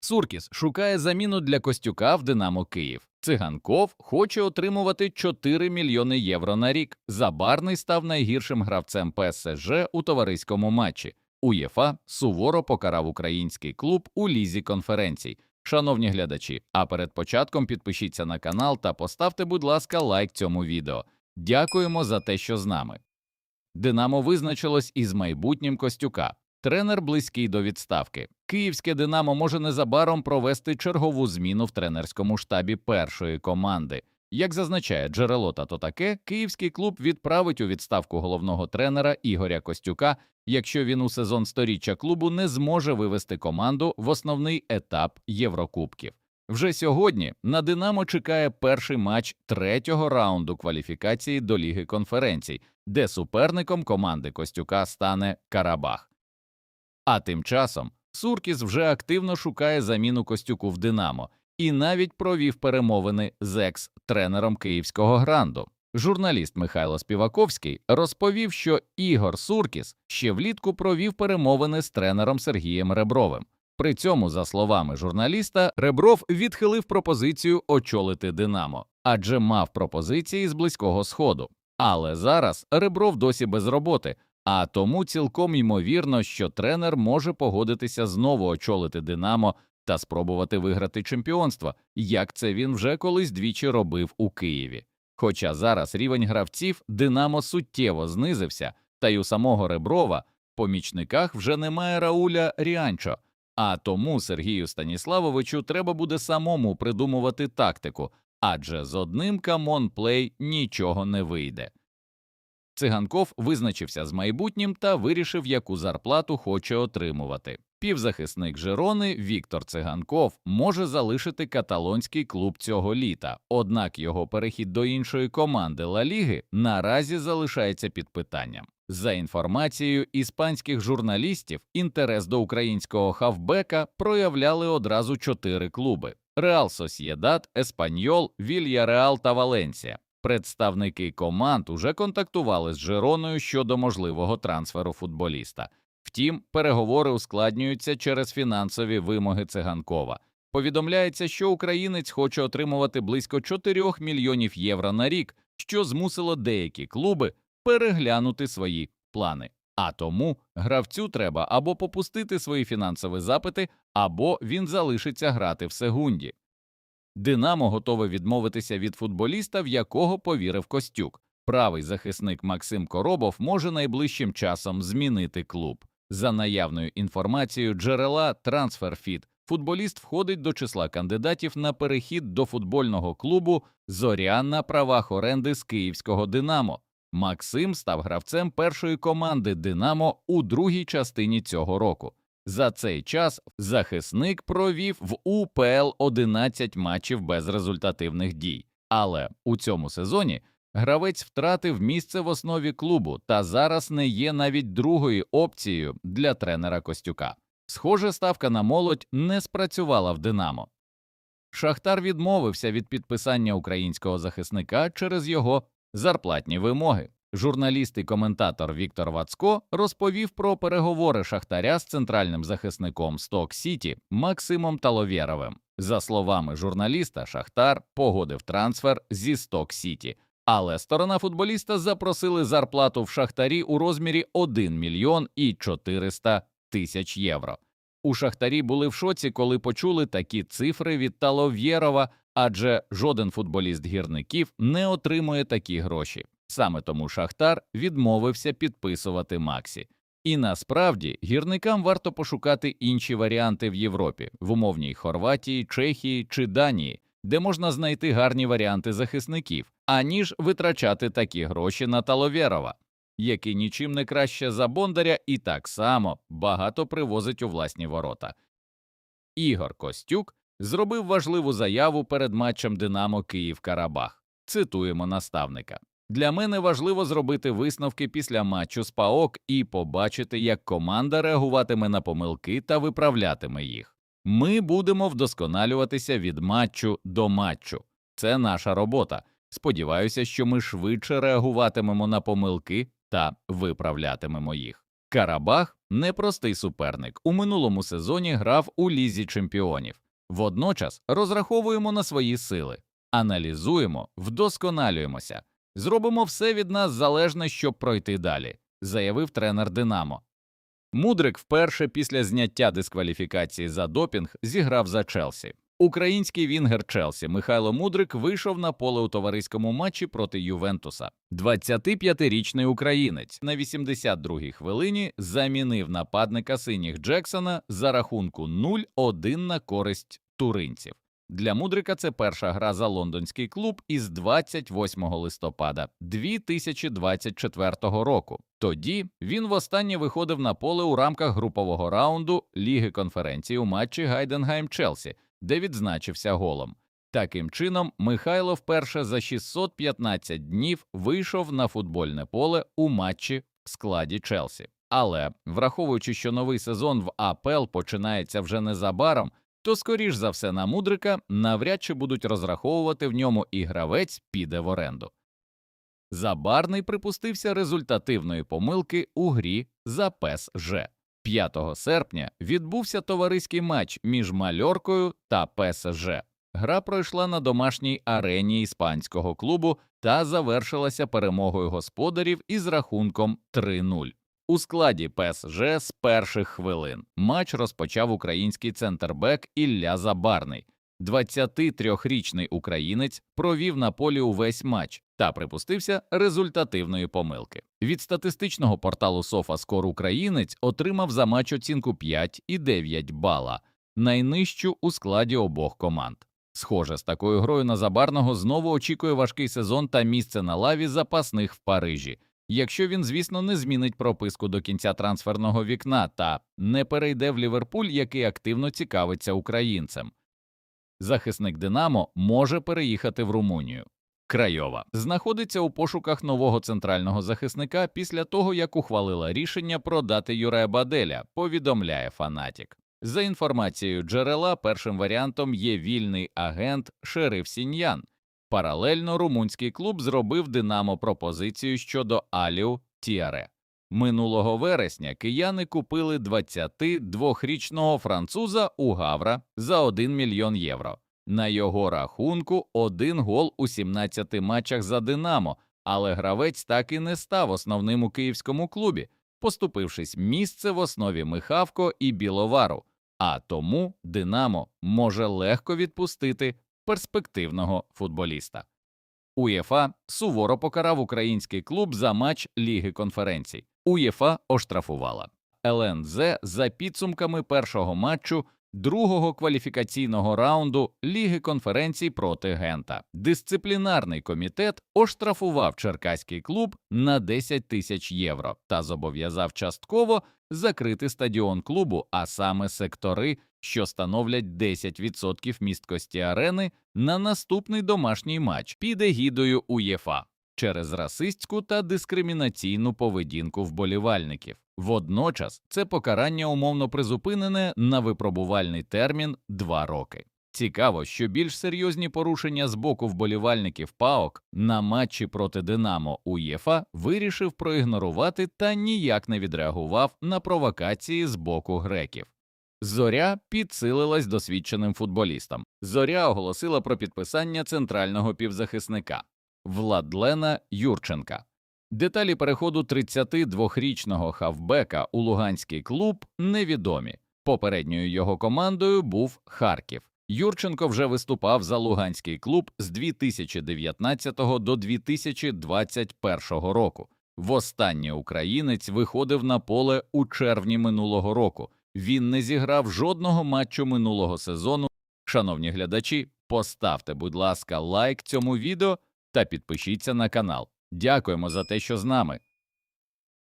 Суркіс шукає заміну для Костюка в «Динамо Київ». Циганков хоче отримувати 4 мільйони євро на рік. Забарний став найгіршим гравцем ПСЖ у товариському матчі. УЄФА суворо покарав український клуб у лізі конференцій. Шановні глядачі, а перед початком підпишіться на канал та поставте, будь ласка, лайк цьому відео. Дякуємо за те, що з нами. «Динамо» визначилось із майбутнім Костюка. Тренер близький до відставки. Київське «Динамо» може незабаром провести чергову зміну в тренерському штабі першої команди. Як зазначає джерело «Тато таке», київський клуб відправить у відставку головного тренера Ігоря Костюка, якщо він у сезон сторіччя клубу не зможе вивести команду в основний етап Єврокубків. Вже сьогодні на «Динамо» чекає перший матч третього раунду кваліфікації до Ліги конференцій, де суперником команди Костюка стане Карабах. А тим часом Суркіс вже активно шукає заміну Костюку в «Динамо» і навіть провів перемовини з екс-тренером київського «Гранду». Журналіст Михайло Співаковський розповів, що Ігор Суркіс ще влітку провів перемовини з тренером Сергієм Ребровим. При цьому, за словами журналіста, Ребров відхилив пропозицію очолити «Динамо», адже мав пропозиції з Близького Сходу. Але зараз Ребров досі без роботи, а тому цілком ймовірно, що тренер може погодитися знову очолити «Динамо» та спробувати виграти чемпіонство, як це він вже колись двічі робив у Києві. Хоча зараз рівень гравців «Динамо» суттєво знизився, та й у самого Реброва в помічниках вже немає Рауля Ріанчо, а тому Сергію Станіславовичу треба буде самому придумувати тактику, адже з одним камон-плей нічого не вийде. Циганков визначився з майбутнім та вирішив, яку зарплату хоче отримувати. Півзахисник Жирони Віктор Циганков може залишити каталонський клуб цього літа, однак його перехід до іншої команди Ла Ліги наразі залишається під питанням. За інформацією іспанських журналістів, інтерес до українського хавбека проявляли одразу 4 клуби – Реал Сосьєдад, Еспаньол, Вільяреал та Валенсія. Представники команд уже контактували з Жироною щодо можливого трансферу футболіста. Втім, переговори ускладнюються через фінансові вимоги Циганкова. Повідомляється, що українець хоче отримувати близько 4 мільйонів євро на рік, що змусило деякі клуби переглянути свої плани. А тому гравцю треба або попустити свої фінансові запити, або він залишиться грати в Сегунді. «Динамо» готове відмовитися від футболіста, в якого повірив Костюк. Правий захисник Максим Коробов може найближчим часом змінити клуб. За наявною інформацією джерела TransferFit, футболіст входить до числа кандидатів на перехід до футбольного клубу «Зоря» на правах оренди з київського «Динамо». Максим став гравцем першої команди «Динамо» у другій частині цього року. За цей час захисник провів в УПЛ 11 матчів без результативних дій. Але у цьому сезоні гравець втратив місце в основі клубу та зараз не є навіть другою опцією для тренера Костюка. Схоже, ставка на молодь не спрацювала в «Динамо». «Шахтар» відмовився від підписання українського захисника через його зарплатні вимоги. Журналіст і коментатор Віктор Вацко розповів про переговори «Шахтаря» з центральним захисником «Сток-Сіті» Максимом Таловєровим. За словами журналіста, «Шахтар» погодив трансфер зі «Сток-Сіті», але сторона футболіста запросили зарплату в «Шахтарі» у розмірі 1 мільйон і 400 тисяч євро. У «Шахтарі» були в шоці, коли почули такі цифри від Таловєрова, адже жоден футболіст гірників не отримує такі гроші. Саме тому «Шахтар» відмовився підписувати Максі. І насправді гірникам варто пошукати інші варіанти в Європі, в умовній Хорватії, Чехії чи Данії, де можна знайти гарні варіанти захисників, аніж витрачати такі гроші на Таловєрова, який нічим не краще за Бондаря і так само багато привозить у власні ворота. Ігор Костюк зробив важливу заяву перед матчем «Динамо Київ-Карабах». Цитуємо наставника. «Для мене важливо зробити висновки після матчу з ПАОК і побачити, як команда реагуватиме на помилки та виправлятиме їх. Ми будемо вдосконалюватися від матчу до матчу. Це наша робота. Сподіваюся, що ми швидше реагуватимемо на помилки та виправлятимемо їх». Карабах – непростий суперник. У минулому сезоні грав у Лізі чемпіонів. Водночас розраховуємо на свої сили. Аналізуємо, вдосконалюємося. Зробимо все від нас залежне, щоб пройти далі, заявив тренер «Динамо». Мудрик вперше після зняття дискваліфікації за допінг зіграв за Челсі. Український вінгер Челсі Михайло Мудрик вийшов на поле у товариському матчі проти Ювентуса. 25-річний українець на 82-й хвилині замінив нападника синіх Джексона за рахунку 0-1 на користь туринців. Для Мудрика це перша гра за лондонський клуб із 28 листопада 2024 року. Тоді він востаннє виходив на поле у рамках групового раунду Ліги конференцій у матчі Гайденгайм-Челсі, де відзначився голом. Таким чином, Михайло вперше за 615 днів вийшов на футбольне поле у матчі в складі Челсі. Але, враховуючи, що новий сезон в АПЛ починається вже незабаром, то, скоріш за все, на Мудрика навряд чи будуть розраховувати в ньому, і гравець піде в оренду. Забарний припустився результативної помилки у грі за ПСЖ. 5 серпня відбувся товариський матч між Мальоркою та ПСЖ. Гра пройшла на домашній арені іспанського клубу та завершилася перемогою господарів із рахунком 3-0. У складі ПСЖ з перших хвилин матч розпочав український центрбек Ілля Забарний. 23-річний українець провів на полі увесь матч та припустився результативної помилки. Від статистичного порталу SofaScore українець отримав за матч оцінку 5,9 бала, найнижчу у складі обох команд. Схоже, з такою грою на Забарного знову очікує важкий сезон та місце на лаві запасних в Парижі, якщо він, звісно, не змінить прописку до кінця трансферного вікна та не перейде в Ліверпуль, який активно цікавиться українцем. Захисник «Динамо» може переїхати в Румунію. Крайова знаходиться у пошуках нового центрального захисника після того, як ухвалила рішення продати Юрея Баделя, повідомляє Фанатік. За інформацією джерела, першим варіантом є вільний агент Шериф Сіньян. Паралельно румунський клуб зробив «Динамо» пропозицію щодо Аліу Тіаре. Минулого вересня кияни купили 22-річного француза у Гавра за 1 мільйон євро. На його рахунку 1 гол у 17 матчах за «Динамо», але гравець так і не став основним у київському клубі, поступившись місце в основі Михавко і Біловару, а тому «Динамо» може легко відпустити перспективного футболіста. УЄФА суворо покарав український клуб за матч Ліги конференцій. УЄФА оштрафувала ЛНЗ за підсумками першого матчу другого кваліфікаційного раунду Ліги конференцій проти Гента. Дисциплінарний комітет оштрафував черкаський клуб на 10 тисяч євро та зобов'язав частково закрити стадіон клубу, а саме сектори, що становлять 10% місткості арени, на наступний домашній матч під егідою УЄФА через расистську та дискримінаційну поведінку вболівальників. Водночас це покарання умовно призупинене на випробувальний термін 2 роки. Цікаво, що більш серйозні порушення з боку вболівальників ПАОК на матчі проти «Динамо» УЄФА вирішив проігнорувати та ніяк не відреагував на провокації з боку греків. «Зоря» підсилилась досвідченим футболістам. «Зоря» оголосила про підписання центрального півзахисника Владлена Юрченка. Деталі переходу 32-річного хавбека у луганський клуб невідомі. Попередньою його командою був Харків. Юрченко вже виступав за луганський клуб з 2019 до 2021 року. Востаннє українець виходив на поле у червні минулого року. Він не зіграв жодного матчу минулого сезону. Шановні глядачі, поставте, будь ласка, лайк цьому відео та підпишіться на канал. Дякуємо за те, що з нами.